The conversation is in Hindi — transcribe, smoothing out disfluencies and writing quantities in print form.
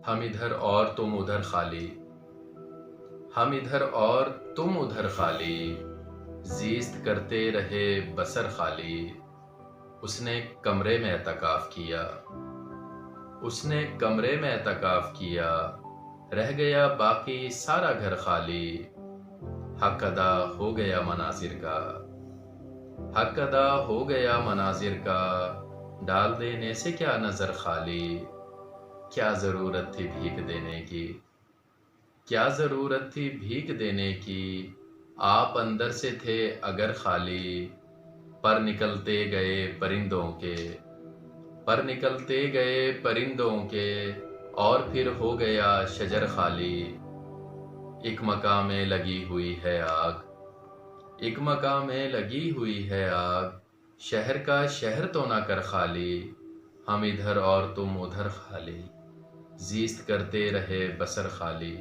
हम इधर और तुम उधर खाली, हम इधर और तुम उधर खाली, जीस्त करते रहे बसर खाली। उसने कमरे में एतकाफ किया, उसने कमरे में एतकाफ किया, रह गया बाकी सारा घर खाली। हक अदा हो गया मनाजिर का, हक अदा हो गया मनाजिर का, डाल देने से क्या नजर खाली। क्या जरूरत थी भीख देने की, क्या जरूरत थी भीख देने की, आप अंदर से थे अगर खाली। पर निकलते गए परिंदों के, पर निकलते गए परिंदों के, और फिर हो गया शजर खाली। एक मकाम में लगी हुई है आग, एक मकाम में लगी हुई है आग, शहर का शहर तो ना कर खाली। हम इधर और तुम उधर खाली, जीस्त करते रहे बसर खाली।